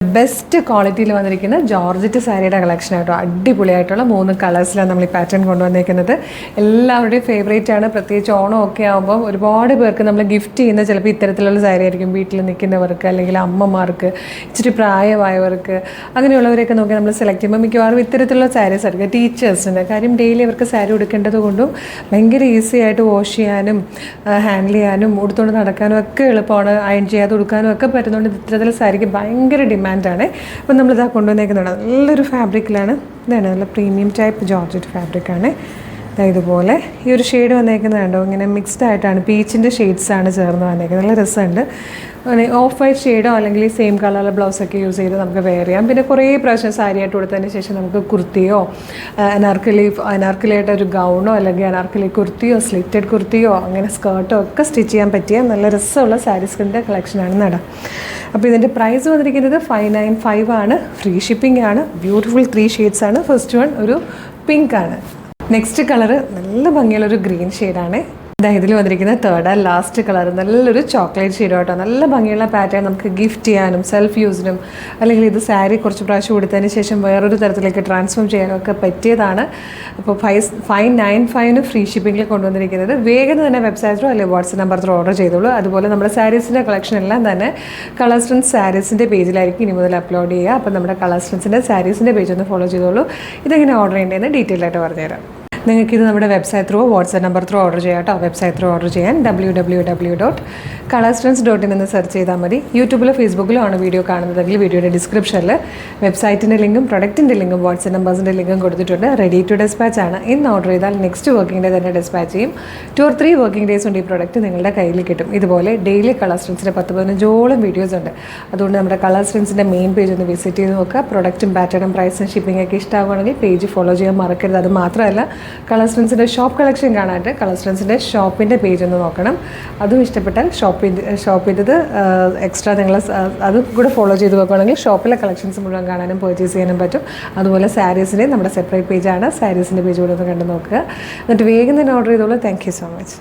Best ക്വാളിറ്റിയിൽ വന്നിരിക്കുന്ന georgette സാരിയുടെ കളക്ഷൻ ആയിട്ടോ. അടിപൊളിയായിട്ടുള്ള 3 കളേഴ്സിലാണ് നമ്മൾ ഈ പാറ്റേൺ കൊണ്ടുവന്നിരിക്കുന്നത്. എല്ലാവരുടെയും ഫേവറേറ്റ് ആണ്. പ്രത്യേകിച്ച് ഓണം ഒക്കെ ആകുമ്പോൾ ഒരുപാട് പേർക്ക് നമ്മൾ ഗിഫ്റ്റ് ചെയ്യുന്ന ചിലപ്പോൾ ഇത്തരത്തിലുള്ള സാരി ആയിരിക്കും. വീട്ടിൽ നിൽക്കുന്നവർക്ക് അല്ലെങ്കിൽ അമ്മമാർക്ക്, ഇച്ചിരി പ്രായമായവർക്ക്, അങ്ങനെയുള്ളവരെയൊക്കെ നോക്കി നമ്മൾ സെലക്ട് ചെയ്യുമ്പോൾ മിക്കവാറും ഇത്തരത്തിലുള്ള സാരീസ് ആയിരിക്കും. ടീച്ചേഴ്സിൻ്റെ കാര്യം ഡെയിലി അവർക്ക് സാരി ഉടുക്കേണ്ടത് കൊണ്ടും ഭയങ്കര ഈസി ആയിട്ട് വാഷ് ചെയ്യാനും ഹാൻഡിൽ ചെയ്യാനും ഉടുത്തുകൊണ്ട് നടക്കാനും ഒക്കെ എളുപ്പമാണ്. അയൺ ചെയ്യാതെ ഉടുക്കാനും ഒക്കെ പറ്റുന്നതുകൊണ്ട് ഇത്തരത്തിലുള്ള സാരിക്ക് ഭയങ്കര ഡിമാൻഡാണ്. അപ്പോൾ നമ്മളിതാ കൊണ്ടുവന്നേക്കുന്നുണ്ട്. നല്ലൊരു ഫാബ്രിക്കിലാണ്. ഇതാണ് നല്ല പ്രീമിയം ടൈപ്പ് ജോർജറ്റ് ഫാബ്രിക്കാണ്. ഇതുപോലെ ഈ ഒരു ഷെയ്ഡ് വന്നേക്കുന്നത് കണ്ടോ, ഇങ്ങനെ മിക്സ്ഡ് ആയിട്ടാണ്, പീച്ചിൻ്റെ ഷെയ്ഡ്സാണ് ചേർന്ന് വന്നേക്കുന്നത്. നല്ല രസമുണ്ട്. ഓഫ് വൈറ്റ് ഷെയ്ഡോ അല്ലെങ്കിൽ സെയിം കളറുള്ള ബ്ലൗസൊക്കെ യൂസ് ചെയ്ത് നമുക്ക് വെയർ ചെയ്യാം. പിന്നെ കുറേ പ്രാവശ്യം സാരിയായിട്ട് കൊടുത്തതിന് ശേഷം നമുക്ക് കുർത്തിയോ അനാർക്കലിയായിട്ട് ഒരു ഗൗണോ അല്ലെങ്കിൽ അനാർക്കലി കുർത്തിയോ സ്ലിറ്റഡ് കുർത്തിയോ അങ്ങനെ സ്കേർട്ടോ ഒക്കെ സ്റ്റിച്ച് ചെയ്യാൻ പറ്റിയ നല്ല രസമുള്ള സാരീസിൻ്റെ കളക്ഷനാണ് നട. അപ്പോൾ ഇതിൻ്റെ പ്രൈസ് വന്നിരിക്കുന്നത് 595 ആണ്. ഫ്രീ ഷിപ്പിംഗ് ആണ്. ബ്യൂട്ടിഫുൾ 3 ഷെയ്ഡ്സ് ആണ്. ഫസ്റ്റ് വൺ ഒരു പിങ്ക് ആണ്. നെക്സ്റ്റ് കളറ് നല്ല ഭംഗിയുള്ളൊരു ഗ്രീൻ ഷെയ്ഡാണ്. ഇതിൽ വന്നിരിക്കുന്ന തേർഡ് ആൻഡ് ലാസ്റ്റ് കളർ നല്ലൊരു ചോക്ലേറ്റ് ഷെയ്ഡ് കേട്ടോ. നല്ല ഭംഗിയുള്ള പാറ്റേൺ നമുക്ക് ഗിഫ്റ്റ് ചെയ്യാനും സെൽഫ് യൂസിനും അല്ലെങ്കിൽ ഇത് സാരി കുറച്ച് പ്രാവശ്യം കൊടുത്തതിന് ശേഷം വേറൊരു തരത്തിലേക്ക് ട്രാൻസ്ഫോം ചെയ്യാനും ഒക്കെ പറ്റിയതാണ്. അപ്പോൾ 595 ഫ്രീ ഷിപ്പിങ്ങിൽ കൊണ്ടുവന്നിരിക്കുന്നത്. വേഗം തന്നെ വെബ്സൈറ്റിലോ അല്ലെങ്കിൽ വാട്സ്ആപ്പ് നമ്പർ ത്രൂ ഓർഡർ ചെയ്തോളൂ. അതുപോലെ നമ്മുടെ സാരീസിൻ്റെ കളക്ഷൻ എല്ലാം തന്നെ കളേഴ്സ് ട്രെൻഡ്സ് സാരീസിൻ്റെ പേജിലായിരിക്കും ഇനി മുതൽ അപ്ലോഡ് ചെയ്യുക. അപ്പോൾ നമ്മുടെ കളേഴ്സ് ട്രെൻഡ്സിൻ്റെ സാരീസിൻ്റെ പേജ് ഒന്ന് ഫോളോ ചെയ്തോളൂ. ഇതെങ്ങനെ ഓർഡർ ചെയ്യേണ്ടതെന്ന് ഡീറ്റെയിൽ ആയിട്ട് പറഞ്ഞുതരാം. നിങ്ങൾക്കിത് നമ്മുടെ website through WhatsApp number through order ചെയ്യാം കേട്ടോ. വെബ്സൈറ്റ് ത്രൂ ഓർഡർ ചെയ്യാൻ www.colorstrends.in എന്ന് സെർച്ച് ചെയ്താൽ മതി. യൂട്യൂബിലോ ഫേസ്ബുക്കിലോ ആണ് വീഡിയോ കാണുന്നതെങ്കിൽ വീഡിയോയുടെ ഡിസ്ക്രിപ്ഷനിൽ വെബ്സൈറ്റിൻ്റെ ലിങ്കും പ്രൊഡക്റ്റിൻ്റെ ലിങ്കും വാട്സ്ആപ്പ് നമ്പേഴ്സിൻ്റെ ലിങ്കും കൊടുത്തിട്ടുണ്ട്. റെഡി ടു ഡെസ്പാച്ച് ആണ്. ഇന്ന് ഓർഡർ ചെയ്താൽ നെക്സ്റ്റ് വർക്കിംഗ് ഡേ തന്നെ ഡെസ്പാച്ച് ചെയ്യും. 2 or 3 വർക്കിംഗ് ഡേയ്സ് കൊണ്ട് ഈ പ്രോഡക്റ്റ് നിങ്ങളുടെ കയ്യിൽ കിട്ടും. ഇതുപോലെ ഡെയിലി കളേഴ്സ് ട്രെൻഡ്സിൻ്റെ 10-15ഓളം വീഡിയോസ് ഉണ്ട്. അതുകൊണ്ട് നമ്മുടെ കളേഴ്സ് ട്രെൻഡ്സിൻ്റെ മെയിൻ പേജ് ഒന്ന് വിസിറ്റ് ചെയ്ത് നോക്കുക. പ്രൊഡക്റ്റും പാറ്റേണും പ്രൈസും ഷിപ്പിംഗ് ഒക്കെ ഇഷ്ടമാവുകയാണെങ്കിൽ പേജ് ഫോളോ ചെയ്യാൻ മറക്കരുത്. അത് മാത്രമല്ല കളേഴ്സ് ട്രെൻഡ്സിൻ്റെ ഷോപ്പ് കളക്ഷൻ കാണാനായിട്ട് കളേഴ്സ് ട്രെൻഡ്സിൻ്റെ ഷോപ്പിൻ്റെ പേജ് ഒന്ന് നോക്കണം. അതും ഇഷ്ടപ്പെട്ടാൽ ഷോപ്പിൻ്റെത് എക്സ്ട്രാ നിങ്ങൾ അതും കൂടെ ഫോളോ ചെയ്ത് നോക്കുകയാണെങ്കിൽ ഷോപ്പിലെ കളക്ഷൻസ് മുഴുവൻ കാണാനും പർച്ചേസ് ചെയ്യാനും പറ്റും. അതുപോലെ സാരീസിൻ്റെ നമ്മുടെ സെപ്പറേറ്റ് പേജാണ്. സാരീസിൻ്റെ പേജ് കൂടെ ഒന്ന് കണ്ടു നോക്കുക. എന്നിട്ട് വേഗം തന്നെ ഓർഡർ ചെയ്തോളൂ. Thank you so much.